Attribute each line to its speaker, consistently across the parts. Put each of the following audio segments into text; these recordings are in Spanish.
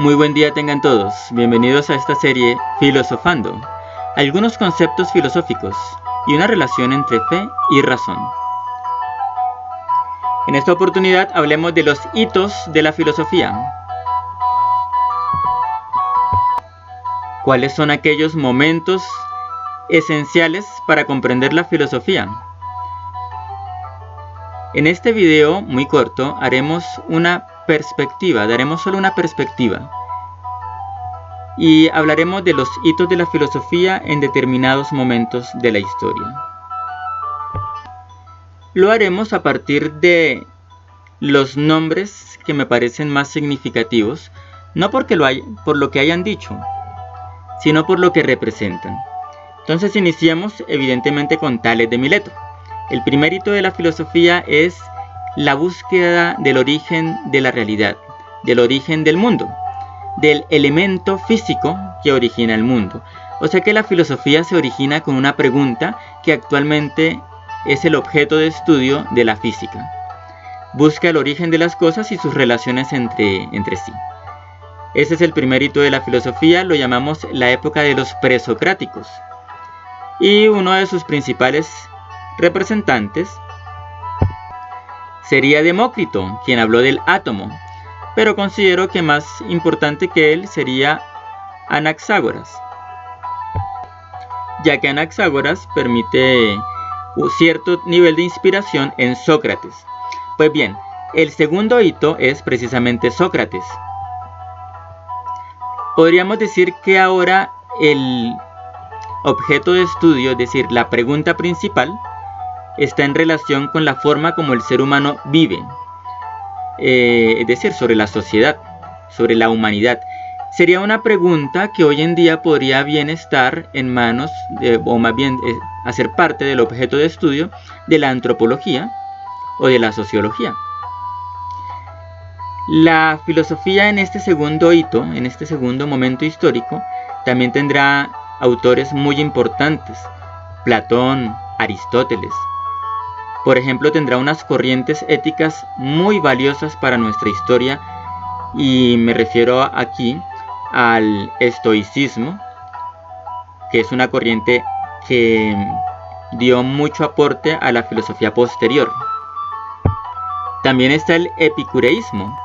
Speaker 1: Muy buen día tengan todos, bienvenidos a esta serie Filosofando, algunos conceptos filosóficos y una relación entre fe y razón. En esta oportunidad hablemos de los hitos de la filosofía. ¿Cuáles son aquellos momentos esenciales para comprender la filosofía? En este video muy corto haremos daremos solo una perspectiva y hablaremos de los hitos de la filosofía en determinados momentos de la historia. Lo haremos a partir de los nombres que me parecen más significativos, no por lo que hayan dicho, sino por lo que representan. Entonces iniciamos evidentemente con Tales de Mileto. El primer hito de la filosofía es la búsqueda del origen de la realidad, del origen del mundo, del elemento físico que origina el mundo. O sea que la filosofía se origina con una pregunta que actualmente es el objeto de estudio de la física. Busca el origen de las cosas y sus relaciones entre sí. Ese es el primer hito de la filosofía, lo llamamos la época de los presocráticos. Y uno de sus principales representantes sería Demócrito, quien habló del átomo, pero considero que más importante que él sería Anaxágoras, ya que Anaxágoras permite un cierto nivel de inspiración en Sócrates. Pues bien, el segundo hito es precisamente Sócrates. Podríamos decir que ahora el objeto de estudio, es decir, la pregunta principal, está en relación con la forma como el ser humano vive, es decir, sobre la sociedad, sobre la humanidad. Sería una pregunta que hoy en día podría bien estar en manos, o más bien hacer parte del objeto de estudio de la antropología o de la sociología. La filosofía en este segundo hito, en este segundo momento histórico, también tendrá autores muy importantes: Platón, Aristóteles. Por ejemplo, tendrá unas corrientes éticas muy valiosas para nuestra historia, y me refiero aquí al estoicismo, que es una corriente que dio mucho aporte a la filosofía posterior. También está el epicureísmo.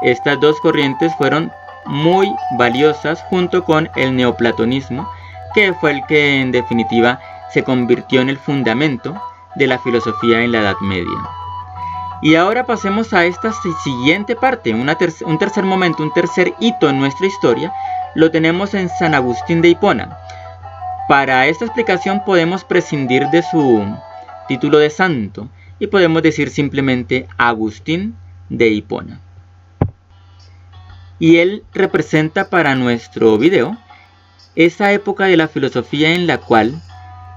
Speaker 1: Estas dos corrientes fueron muy valiosas junto con el neoplatonismo, que fue el que en definitiva se convirtió en el fundamento de la filosofía en la Edad Media. Y ahora pasemos a esta siguiente parte, un tercer momento, un tercer hito en nuestra historia. Lo tenemos en San Agustín de Hipona. Para esta explicación podemos prescindir de su título de santo y podemos decir simplemente Agustín de Hipona. Y él representa para nuestro video esa época de la filosofía en la cual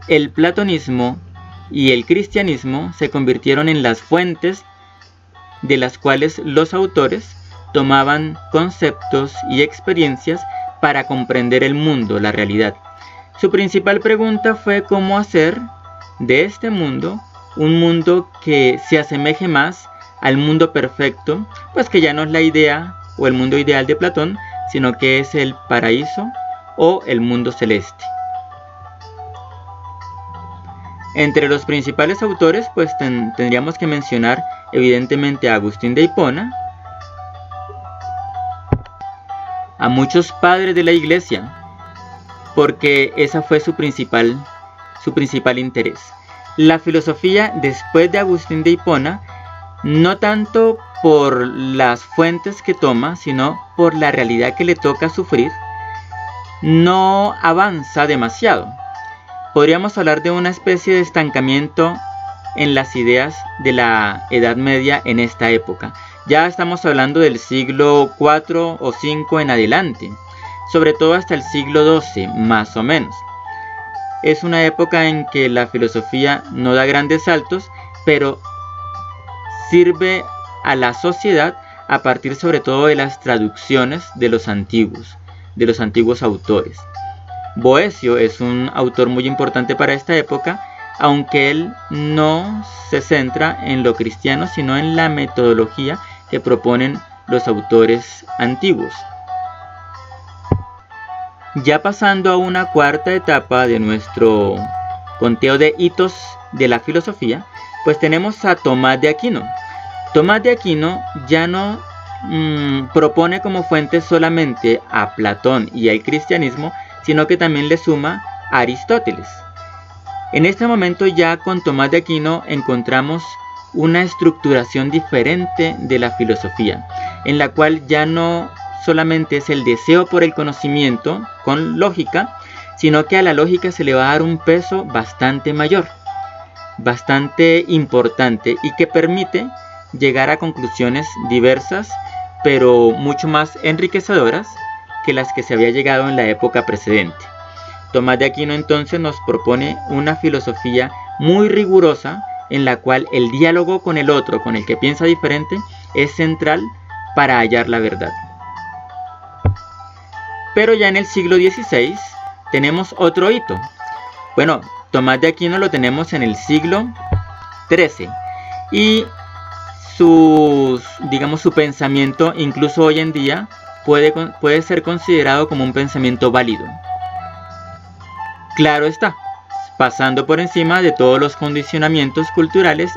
Speaker 1: el platonismo y el cristianismo se convirtieron en las fuentes de las cuales los autores tomaban conceptos y experiencias para comprender el mundo, la realidad. Su principal pregunta fue cómo hacer de este mundo un mundo que se asemeje más al mundo perfecto, pues que ya no es la idea o el mundo ideal de Platón, sino que es el paraíso o el mundo celeste. Entre los principales autores, pues tendríamos que mencionar evidentemente a Agustín de Hipona, a muchos padres de la iglesia, porque esa fue su principal interés. La filosofía después de Agustín de Hipona, no tanto por las fuentes que toma, sino por la realidad que le toca sufrir, no avanza demasiado. Podríamos hablar de una especie de estancamiento en las ideas de la Edad Media en esta época. Ya estamos hablando del siglo IV o V en adelante, sobre todo hasta el siglo XII, más o menos. Es una época en que la filosofía no da grandes saltos, pero sirve a la sociedad a partir sobre todo de las traducciones de los antiguos autores. Boecio es un autor muy importante para esta época, aunque él no se centra en lo cristiano, sino en la metodología que proponen los autores antiguos. Ya pasando a una cuarta etapa de nuestro conteo de hitos de la filosofía, pues tenemos a Tomás de Aquino. Tomás de Aquino ya no propone como fuente solamente a Platón y al cristianismo, sino que también le suma a Aristóteles. En este momento ya con Tomás de Aquino encontramos una estructuración diferente de la filosofía, en la cual ya no solamente es el deseo por el conocimiento con lógica, sino que a la lógica se le va a dar un peso bastante mayor, bastante importante, y que permite llegar a conclusiones diversas, pero mucho más enriquecedoras que las que se había llegado en la época precedente. Tomás de Aquino entonces nos propone una filosofía muy rigurosa, en la cual el diálogo con el otro, con el que piensa diferente, es central para hallar la verdad. Pero ya en el siglo XVI tenemos otro hito. Bueno, Tomás de Aquino lo tenemos en el siglo XIII y su pensamiento incluso hoy en día puede ser considerado como un pensamiento válido. Claro está, pasando por encima de todos los condicionamientos culturales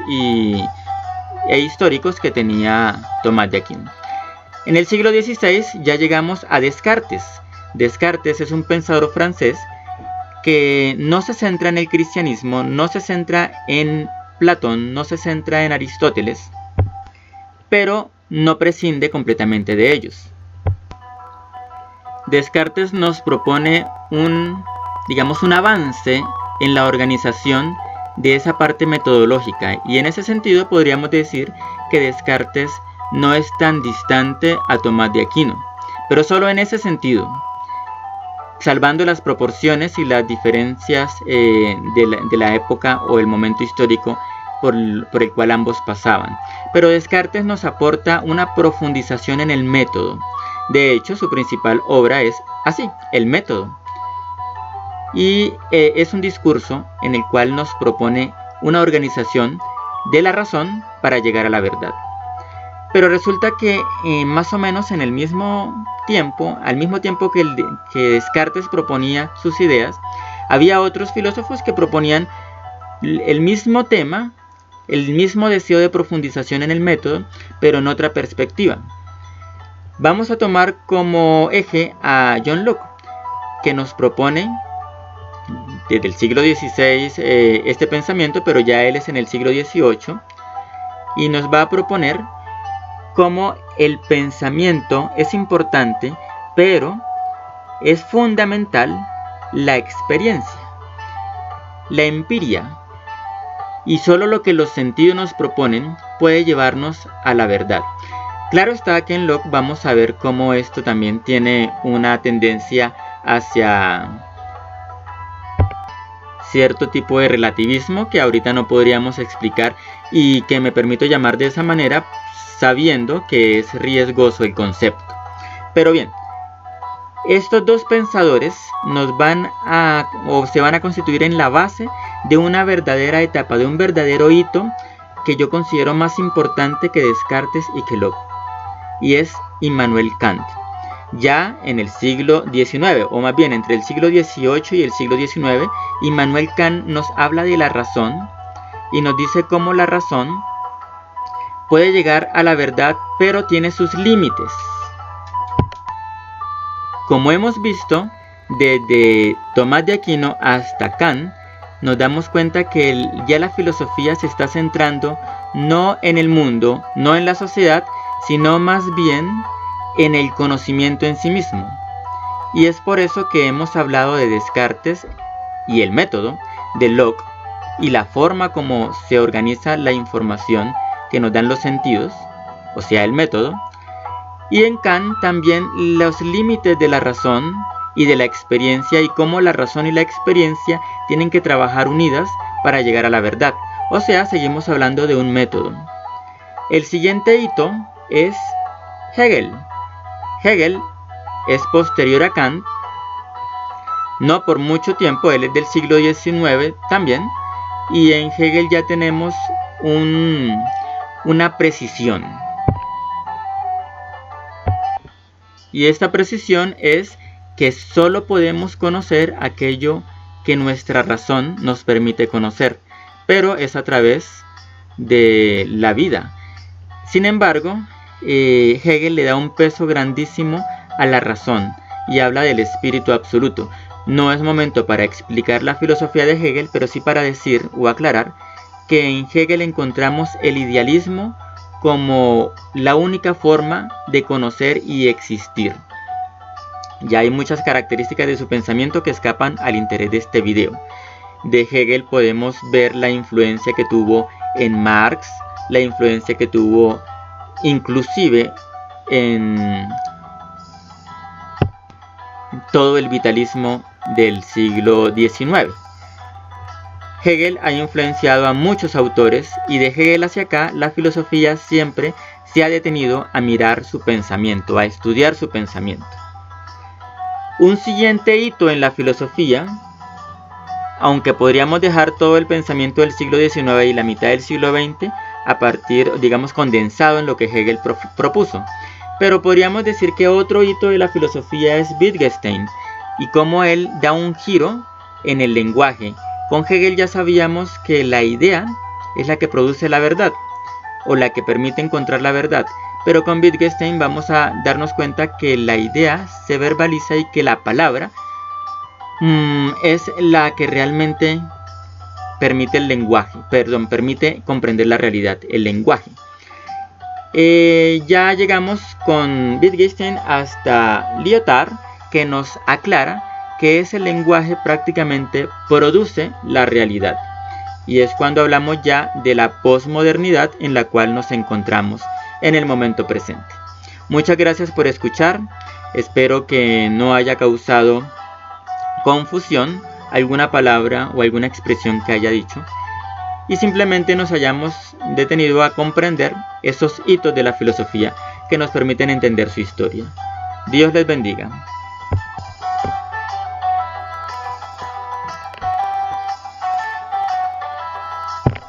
Speaker 1: e históricos que tenía Tomás de Aquino. En el siglo XVI ya llegamos a Descartes. Descartes es un pensador francés que no se centra en el cristianismo, no se centra en Platón, no se centra en Aristóteles, pero no prescinde completamente de ellos. Descartes nos propone un avance en la organización de esa parte metodológica, y en ese sentido podríamos decir que Descartes no es tan distante a Tomás de Aquino, pero solo en ese sentido, salvando las proporciones y las diferencias de la época o el momento histórico por el cual ambos pasaban. Pero Descartes nos aporta una profundización en el método. De hecho, su principal obra es así, el método. Y es un discurso en el cual nos propone una organización de la razón para llegar a la verdad. Pero resulta que más o menos en el mismo tiempo, al mismo tiempo que Descartes proponía sus ideas, había otros filósofos que proponían el mismo tema, el mismo deseo de profundización en el método, pero en otra perspectiva. Vamos a tomar como eje a John Locke, que nos propone desde el siglo XVI este pensamiento, pero ya él es en el siglo XVIII, y nos va a proponer cómo el pensamiento es importante, pero es fundamental la experiencia, la empiria, y solo lo que los sentidos nos proponen puede llevarnos a la verdad. Claro está que en Locke vamos a ver cómo esto también tiene una tendencia hacia cierto tipo de relativismo que ahorita no podríamos explicar y que me permito llamar de esa manera, sabiendo que es riesgoso el concepto. Pero bien, estos dos pensadores se van a constituir en la base de una verdadera etapa, de un verdadero hito que yo considero más importante que Descartes y que Locke, y es Immanuel Kant. Ya en el siglo XIX, o más bien entre el siglo XVIII y el siglo XIX, Immanuel Kant nos habla de la razón y nos dice cómo la razón puede llegar a la verdad, pero tiene sus límites. Como hemos visto, desde Tomás de Aquino hasta Kant, nos damos cuenta que ya la filosofía se está centrando no en el mundo, no en la sociedad, sino más bien en el conocimiento en sí mismo. Y es por eso que hemos hablado de Descartes y el método, de Locke y la forma como se organiza la información que nos dan los sentidos, o sea, el método, y en Kant también los límites de la razón y de la experiencia y cómo la razón y la experiencia tienen que trabajar unidas para llegar a la verdad. O sea, seguimos hablando de un método. El siguiente hito es Hegel. Hegel es posterior a Kant, no por mucho tiempo, él es del siglo XIX también, y en Hegel ya tenemos una precisión. Y esta precisión es que solo podemos conocer aquello que nuestra razón nos permite conocer, pero es a través de la vida. Sin embargo, Hegel le da un peso grandísimo a la razón y habla del espíritu absoluto. No es momento para explicar la filosofía de Hegel, pero sí para decir o aclarar que en Hegel encontramos el idealismo como la única forma de conocer y existir. Ya hay muchas características de su pensamiento que escapan al interés de este video. De Hegel podemos ver la influencia que tuvo en Marx, la influencia que tuvo inclusive en todo el vitalismo del siglo XIX. Hegel ha influenciado a muchos autores y de Hegel hacia acá la filosofía siempre se ha detenido a mirar su pensamiento, a estudiar su pensamiento. Un siguiente hito en la filosofía, aunque podríamos dejar todo el pensamiento del siglo XIX y la mitad del siglo XX a partir, digamos, condensado en lo que Hegel propuso, pero podríamos decir que otro hito de la filosofía es Wittgenstein y cómo él da un giro en el lenguaje. Con Hegel ya sabíamos que la idea es la que produce la verdad o la que permite encontrar la verdad, pero con Wittgenstein vamos a darnos cuenta que la idea se verbaliza y que la palabra es la que realmente permite el lenguaje, permite comprender la realidad, el lenguaje. Ya llegamos con Wittgenstein hasta Lyotard, que nos aclara que ese lenguaje prácticamente produce la realidad. Y es cuando hablamos ya de la posmodernidad en la cual nos encontramos en el momento presente. Muchas gracias por escuchar. Espero que no haya causado confusión alguna palabra o alguna expresión que haya dicho. Y simplemente nos hayamos detenido a comprender esos hitos de la filosofía que nos permiten entender su historia. Dios les bendiga.